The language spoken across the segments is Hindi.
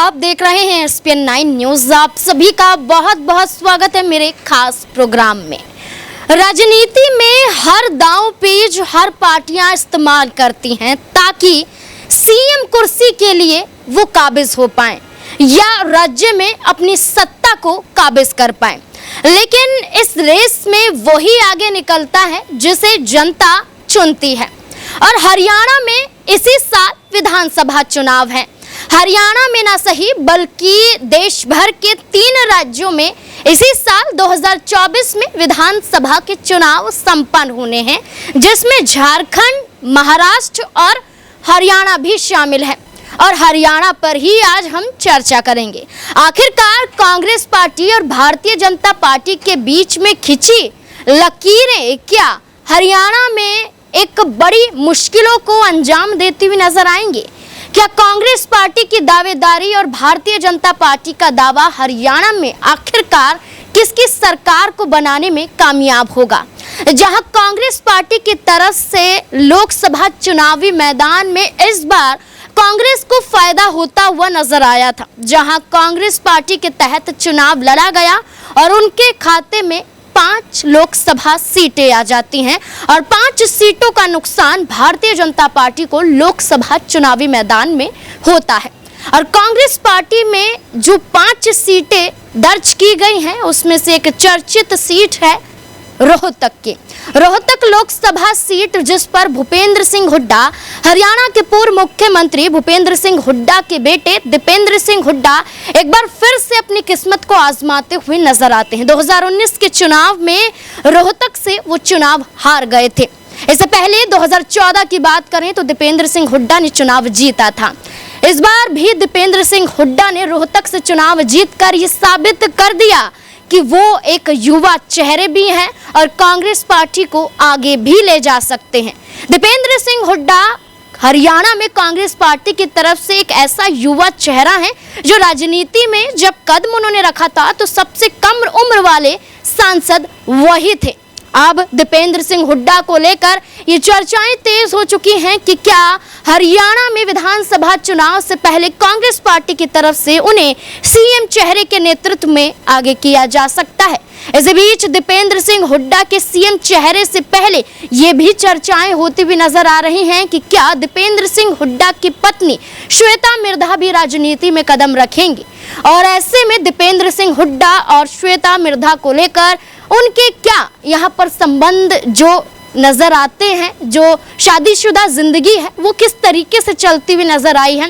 आप देख रहे हैं एसपीएन 9 न्यूज। आप सभी का बहुत बहुत स्वागत है मेरे खास प्रोग्राम में। राजनीति में हर दांव पेच हर पार्टियां इस्तेमाल करती हैं ताकि सीएम कुर्सी के लिए वो काबिज हो पाएं या राज्य में अपनी सत्ता को काबिज कर पाएं। लेकिन इस रेस में वही आगे निकलता है जिसे जनता चुनती है। और हरियाणा में इसी साल विधानसभा चुनाव है। हरियाणा में ना सही बल्कि देश भर के 3 राज्यों में इसी साल 2024 में विधानसभा के चुनाव संपन्न होने हैं, जिसमें झारखंड, महाराष्ट्र और हरियाणा भी शामिल है। और हरियाणा पर ही आज हम चर्चा करेंगे। आखिरकार कांग्रेस पार्टी और भारतीय जनता पार्टी के बीच में खिंची लकीरें क्या हरियाणा में एक बड़ी मुश्किलों को अंजाम देती हुई नजर आएंगी? क्या कांग्रेस पार्टी की दावेदारी और भारतीय जनता पार्टी का दावा हरियाणा में आखिरकार किसकी सरकार को बनाने में कामयाब होगा? जहां कांग्रेस पार्टी की तरफ से लोकसभा चुनावी मैदान में इस बार कांग्रेस को फायदा होता हुआ नजर आया था, जहां कांग्रेस पार्टी के तहत चुनाव लड़ा गया और उनके खाते में 5 लोकसभा सीटें आ जाती हैं और 5 सीटों का नुकसान भारतीय जनता पार्टी को लोकसभा चुनावी मैदान में होता है। और कांग्रेस पार्टी में जो 5 सीटें दर्ज की गई हैं उसमें से एक चर्चित सीट है रोहतक लोकसभा सीट, जिस पर भूपेंद्र सिंह हुड्डा, हरियाणा के पूर्व मुख्यमंत्री भूपेंद्र सिंह हुड्डा के बेटे दीपेंद्र सिंह हुड्डा एक बार फिर से अपनी किस्मत को आजमाते हुए नजर आते हैं। 2019 के चुनाव में रोहतक से वो चुनाव हार गए थे। इससे पहले 2014 की बात करें तो दीपेंद्र सिंह हुड्डा ने चुनाव जीता था। इस बार भी दीपेंद्र सिंह हुड्डा ने रोहतक से चुनाव जीतकर ये साबित कर दिया कि वो एक युवा चेहरे भी हैं और कांग्रेस पार्टी को आगे भी ले जा सकते हैं। दीपेंद्र सिंह हुड्डा हरियाणा में कांग्रेस पार्टी की तरफ से एक ऐसा युवा चेहरा है जो राजनीति में जब कदम उन्होंने रखा था तो सबसे कम उम्र वाले सांसद वही थे। अब दीपेंद्र सिंह हुड्डा को लेकर ये चर्चाएं तेज हो चुकी हैं कि क्या हरियाणा में विधानसभा चुनाव से पहले कांग्रेस पार्टी की तरफ से उन्हें सीएम चेहरे के नेतृत्व में आगे किया जा सकता है। इसी बीच दीपेंद्र सिंह हुड्डा के सीएम चेहरे से पहले ये भी चर्चाएं होती हुई नजर आ रही हैं कि क्या दीपेंद्र सिंह हुड्डा की पत्नी श्वेता मिर्धा भी राजनीति में कदम रखेंगी। और ऐसे में दीपेंद्र सिंह हुड्डा और श्वेता मिर्धा को लेकर उनके क्या यहाँ पर संबंध जो नजर आते हैं, जो शादीशुदा जिंदगी है वो किस तरीके से चलती हुई नजर आई है?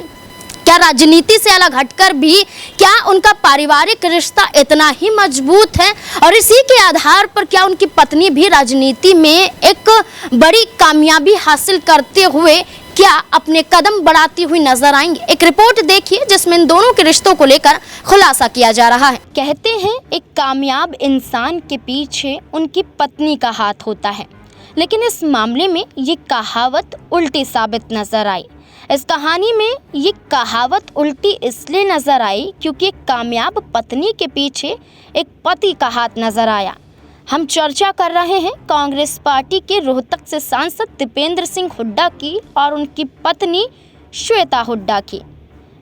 क्या राजनीति से अलग हटकर भी क्या उनका पारिवारिक रिश्ता इतना ही मजबूत है और इसी के आधार पर क्या उनकी पत्नी भी राजनीति में एक बड़ी कामयाबी हासिल करते हुए क्या अपने कदम बढ़ाती हुई नजर आएंगे? एक रिपोर्ट देखिए जिसमें इन दोनों के रिश्तों को लेकर खुलासा किया जा रहा है। कहते हैं एक कामयाब इंसान के पीछे उनकी पत्नी का हाथ होता है, लेकिन इस मामले में ये कहावत उल्टी साबित नजर आई। इस कहानी में ये कहावत उल्टी इसलिए नजर आई क्योंकि एक कामयाब पत्नी के पीछे एक पति का हाथ नजर आया। हम चर्चा कर रहे हैं कांग्रेस पार्टी के रोहतक से सांसद दीपेंद्र सिंह हुड्डा की और उनकी पत्नी श्वेता हुड्डा की।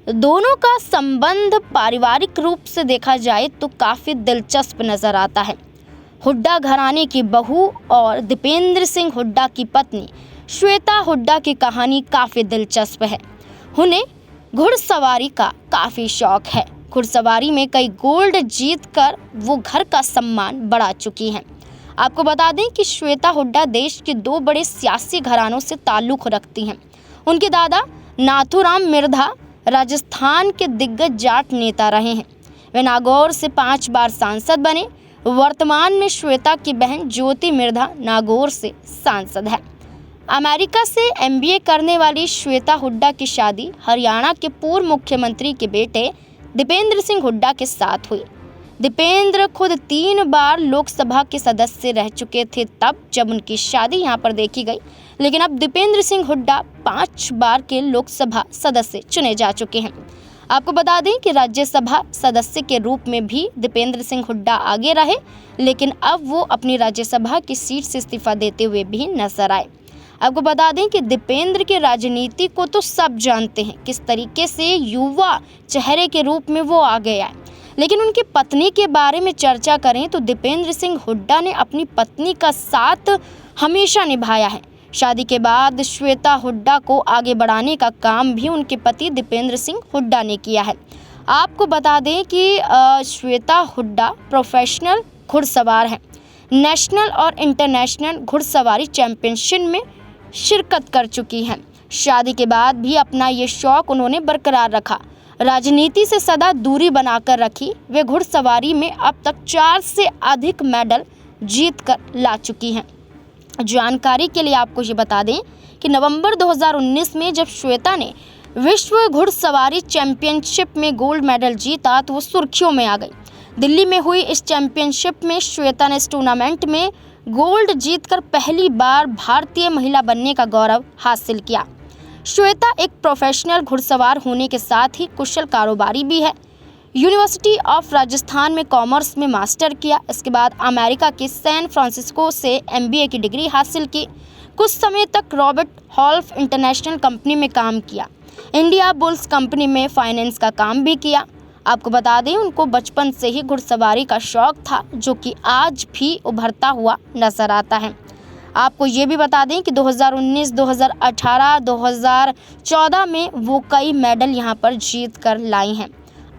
दोनों का संबंध पारिवारिक रूप से देखा जाए तो काफ़ी दिलचस्प नज़र आता है। हुड्डा घराने की बहू और दीपेंद्र सिंह हुड्डा की पत्नी श्वेता हुड्डा की कहानी काफ़ी दिलचस्प है। उन्हें घुड़सवारी का काफ़ी शौक है। घुड़सवारी में कई गोल्ड जीतकर वो घर का सम्मान बढ़ा चुकी हैं। आपको बता दें कि श्वेता हुड्डा देश के 2 बड़े सियासी घरानों से ताल्लुक़ रखती हैं। उनके दादा नाथूराम मिर्धा राजस्थान के दिग्गज जाट नेता रहे हैं। वे नागौर से 5 बार सांसद बने। वर्तमान में श्वेता की बहन ज्योति मिर्धा नागौर से सांसद है। अमेरिका से MBA करने वाली श्वेता हुड्डा की शादी हरियाणा के पूर्व मुख्यमंत्री के बेटे दीपेंद्र सिंह हुड्डा के साथ हुई। दीपेंद्र खुद 3 बार लोकसभा के सदस्य रह चुके थे तब जब उनकी शादी यहाँ पर देखी गई, लेकिन अब दीपेंद्र सिंह हुड्डा 5 बार के लोकसभा सदस्य चुने जा चुके हैं। आपको बता दें कि राज्यसभा सदस्य के रूप में भी दीपेंद्र सिंह हुड्डा आगे रहे, लेकिन अब वो अपनी राज्यसभा की सीट से इस्तीफा देते हुए भी नजर आए। आपको बता दें कि दीपेंद्र की राजनीति को तो सब जानते हैं, किस तरीके से युवा चेहरे के रूप में वो आ गया है। लेकिन उनकी पत्नी के बारे में चर्चा करें तो दीपेंद्र सिंह हुड्डा ने अपनी पत्नी का साथ हमेशा निभाया है। शादी के बाद श्वेता हुड्डा को आगे बढ़ाने का काम भी उनके पति दीपेंद्र सिंह हुड्डा ने किया है। आपको बता दें कि श्वेता हुड्डा प्रोफेशनल घुड़सवार हैं। नेशनल और इंटरनेशनल घुड़सवारी चैंपियनशिप में शिरकत कर चुकी हैं। शादी के बाद भी अपना ये शौक उन्होंने बरकरार रखा, राजनीति से सदा दूरी बनाकर रखी। वे घुड़सवारी में अब तक 4 से अधिक मेडल जीत कर ला चुकी हैं। जानकारी के लिए आपको ये बता दें कि नवंबर 2019 में जब श्वेता ने विश्व घुड़सवारी चैंपियनशिप में गोल्ड मेडल जीता तो वो सुर्खियों में आ गई। दिल्ली में हुई इस चैंपियनशिप में श्वेता ने इस टूर्नामेंट में गोल्ड जीतकर पहली बार भारतीय महिला बनने का गौरव हासिल किया। श्वेता एक प्रोफेशनल घुड़सवार होने के साथ ही कुशल कारोबारी भी है। यूनिवर्सिटी ऑफ राजस्थान में कॉमर्स में मास्टर किया। इसके बाद अमेरिका के सैन फ्रांसिस्को से एमबीए की डिग्री हासिल की। कुछ समय तक रॉबर्ट हॉल्फ इंटरनेशनल कंपनी में काम किया। इंडिया बुल्स कंपनी में फाइनेंस का काम भी किया। आपको बता दें उनको बचपन से ही घुड़सवारी का शौक था, जो कि आज भी उभरता हुआ नजर आता है। आपको ये भी बता दें कि 2019, 2018, 2014 में वो कई मेडल यहाँ पर जीत कर लाई हैं।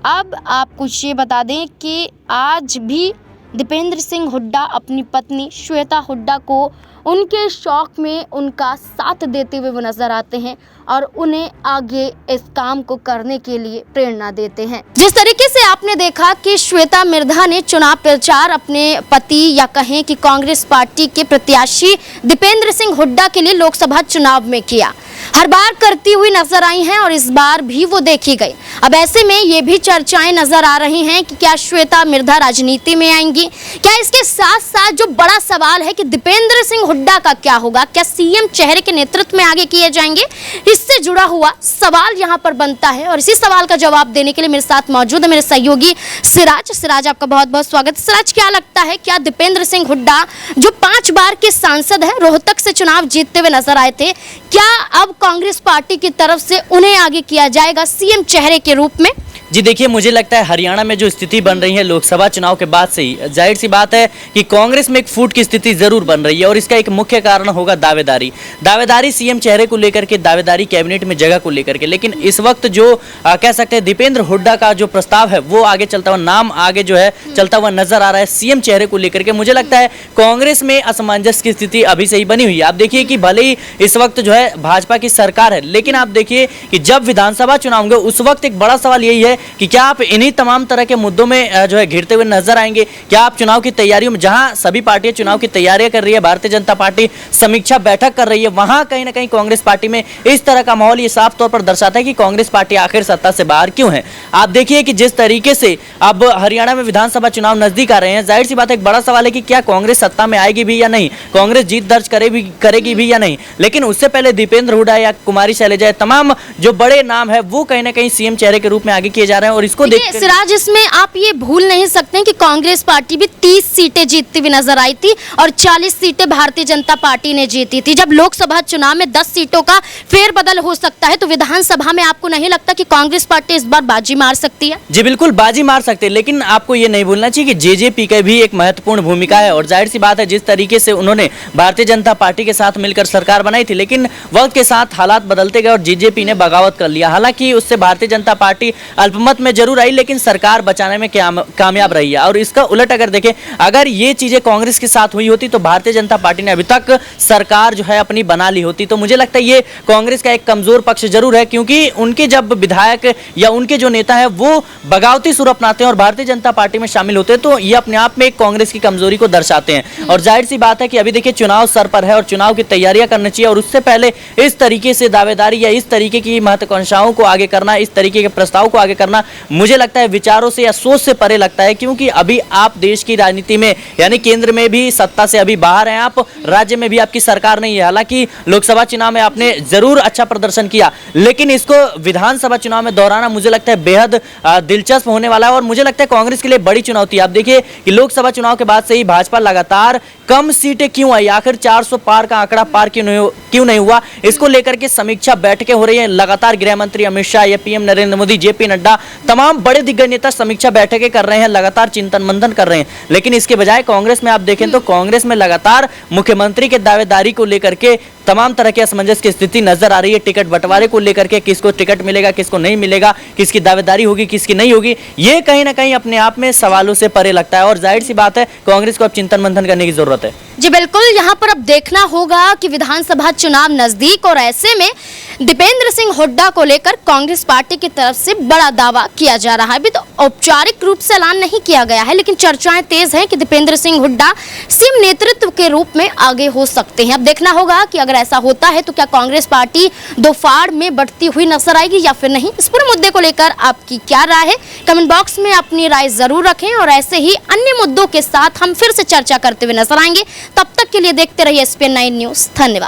अब आपको ये बता दें कि आज भी दीपेंद्र सिंह हुड्डा अपनी पत्नी श्वेता हुड्डा को उनके शौक में उनका साथ देते हुए वो नजर आते हैं और उन्हें आगे इस काम को करने के लिए प्रेरणा देते हैं। जिस तरीके से आपने देखा कि श्वेता मिर्धा ने चुनाव प्रचार अपने पति या कहें कि कांग्रेस पार्टी के प्रत्याशी दीपेंद्र सिंह हुड्डा के लिए लोकसभा चुनाव में किया, हर बार करती हुई नजर आई हैं और इस बार भी वो देखी गई। अब ऐसे में ये भी चर्चाएं नजर आ रही हैं कि क्या श्वेता मिर्धा राजनीति में आएंगी। क्या इसके साथ साथ जो बड़ा सवाल है कि दीपेंद्र सिंह हुड्डा का क्या होगा, क्या सीएम चेहरे के नेतृत्व में आगे किए जाएंगे, इससे जुड़ा हुआ सवाल यहाँ पर बनता है। और इसी सवाल का जवाब देने के लिए मेरे साथ मौजूद है मेरे सहयोगी सिराज। आपका बहुत बहुत स्वागत। सिराज, क्या लगता है, क्या दीपेंद्र सिंह हुड्डा जो 5 बार के सांसद हैं, रोहतक से चुनाव जीतते हुए नजर आए थे, क्या अब कांग्रेस पार्टी की तरफ से उन्हें आगे किया जाएगा सीएम चेहरे के रूप में? जी देखिए, मुझे लगता है हरियाणा में जो स्थिति बन रही है लोकसभा चुनाव के बाद से ही जाहिर सी बात है कि कांग्रेस में एक फूट की स्थिति जरूर बन रही है और इसका एक मुख्य कारण होगा दावेदारी सीएम चेहरे को लेकर के, दावेदारी कैबिनेट में जगह को लेकर के। लेकिन इस वक्त जो कह सकते हैं दीपेंद्र हुड्डा का जो प्रस्ताव है वो आगे चलता हुआ, नाम आगे जो है चलता हुआ नजर आ रहा है सीएम चेहरे को लेकर के। मुझे लगता है कांग्रेस में असमंजस की स्थिति अभी से ही बनी हुई है। आप देखिए कि भले ही इस वक्त जो है भाजपा की सरकार है, लेकिन आप देखिए कि जब विधानसभा चुनाव होंगे उस वक्त एक बड़ा सवाल यही है कि क्या आप इन्हीं तमाम तरह के मुद्दों में जो है घिरते हुए नजर आएंगे। क्या आप चुनाव की तैयारियों में, जहां सभी पार्टियां चुनाव की तैयारियां कर रही है, भारतीय जनता पार्टी समीक्षा बैठक कर रही है, वहां कहीं ना कहीं कांग्रेस पार्टी में इस तरह का माहौल ये साफ तौर पर दर्शाता है कि कांग्रेस पार्टी आखिर सत्ता से बाहर क्यों है। आप देखिए कि जिस तरीके से अब हरियाणा में विधानसभा चुनाव नजदीक आ रहे हैं, जाहिर सी बात है एक बड़ा सवाल है कि क्या कांग्रेस सत्ता में आएगी भी या नहीं, कांग्रेस जीत दर्ज करेगी भी या नहीं। लेकिन उससे पहले दीपेंद्र हुड्डा या कुमारी शैलजा, तमाम जो बड़े नाम है वो कहीं ना कहीं सीएम चेहरे के रूप में आगे किए जा रहे हैं। और इसको देखकर सिराज, इसमें आप ये भूल नहीं सकते कि कांग्रेस पार्टी भी 30 सीटें जीतती हुई नजर आई थी और 40 सीटें भारतीय जनता पार्टी ने जीती थी। जब लोकसभा चुनाव में 10 सीटों का फेरबदल हो सकता है तो विधानसभा में आपको नहीं लगता कि कांग्रेस पार्टी इस बार बाजी मार सकती है? जी बिल्कुल बाजी मार सकते हैं, लेकिन आपको ये नहीं भूलना चाहिए कि जेजेपी का भी एक महत्वपूर्ण भूमिका है। और जाहिर सी बात है जिस तरीके से उन्होंने भारतीय जनता पार्टी के साथ मिलकर सरकार बनाई थी, लेकिन वक्त के साथ हालात बदलते गए और जेजेपी ने बगावत कर लिया। हालांकि उससे भारतीय जनता पार्टी अल्पमत में जरूर आई, लेकिन सरकार बचाने में कामयाब रही है। और इसका उलट अगर देखें, अगर ये चीजें कांग्रेस के साथ हुई होती तो भारतीय जनता पार्टी ने अभी तक सरकार जो है अपनी बना ली होती। तो मुझे लगता है ये कांग्रेस का एक कमजोर पक्ष जरूर है, क्योंकि उनके जब विधायक या उनके जो नेता है वो बगावती सुर अपनाते हैं और भारतीय जनता पार्टी में शामिल होते हैं, तो ये अपने आप में एक कांग्रेस की कमजोरी को दर्शाते हैं। और जाहिर सी बात है कि अभी देखिए चुनाव सर पर है और चुनाव की तैयारियां करनी चाहिए, और उससे पहले इस तरीके से दावेदारी या इस तरीके की महत्वाकांक्षाओं को आगे करना, इस तरीके के प्रस्ताव को आगे करना मुझे लगता है विचारों से या सोच से परे लगता है। क्योंकि अभी आप देश की राजनीति में यानी केंद्र में भी सत्ता से अभी बाहर हैं, आप राज्य में भी आपकी सरकार नहीं है। हालांकि लोकसभा चुनाव में आपने जरूर अच्छा प्रदर्शन किया, लेकिन इसको विधानसभा चुनाव में दोहराना मुझे लगता है बेहद दिलचस्प होने वाला है और मुझे लगता है कांग्रेस के लिए बड़ी चुनौती। आप देखिए कि लोकसभा चुनाव के बाद से ही भाजपा लगातार कम सीटें क्यों आई, आखिर 400 पार का आंकड़ा पार क्यों नहीं हुआ, इसको लेकर के समीक्षा बैठकें हो रही हैं। लगातार गृह मंत्री अमित शाह या पीएम नरेंद्र मोदी, जेपी नड्डा, तमाम बड़े दिग्गज नेता समीक्षा बैठकें कर रहे हैं, लगातार चिंतन मंथन कर रहे हैं। लेकिन इसके बजाय कांग्रेस में आप देखें तो कांग्रेस में लगातार मुख्यमंत्री के दावेदारी को लेकर के तमाम तरह के असमंजस की स्थिति नजर आ रही है। टिकट बंटवारे को लेकर के किसको टिकट मिलेगा, किसको नहीं मिलेगा, किसकी दावेदारी होगी, किसकी नहीं होगी, ये कहीं ना कहीं अपने आप में सवालों से परे लगता है। और जाहिर सी बात है कांग्रेस को अब चिंतन मंथन करने की जरूरत है। जी बिल्कुल, यहाँ पर अब देखना होगा कि विधानसभा चुनाव नजदीक और ऐसे में दीपेंद्र सिंह हुड्डा को लेकर कांग्रेस पार्टी की तरफ से बड़ा दावा किया जा रहा है। अभी तो औपचारिक रूप से ऐलान नहीं किया गया है, लेकिन चर्चाएं तेज हैं कि दीपेंद्र सिंह हुड्डा सीएम नेतृत्व के रूप में आगे हो सकते हैं। अब देखना होगा कि अगर ऐसा होता है तो क्या कांग्रेस पार्टी दो फाड़ में बढ़ती हुई नजर आएगी या फिर नहीं। इस पूरे मुद्दे को लेकर आपकी क्या राय है, कमेंट बॉक्स में अपनी राय जरूर रखें और ऐसे ही अन्य मुद्दों के साथ हम फिर से चर्चा करते हुए नजर आएंगे। तब तक के लिए देखते रहिए SPN9 न्यूज। धन्यवाद।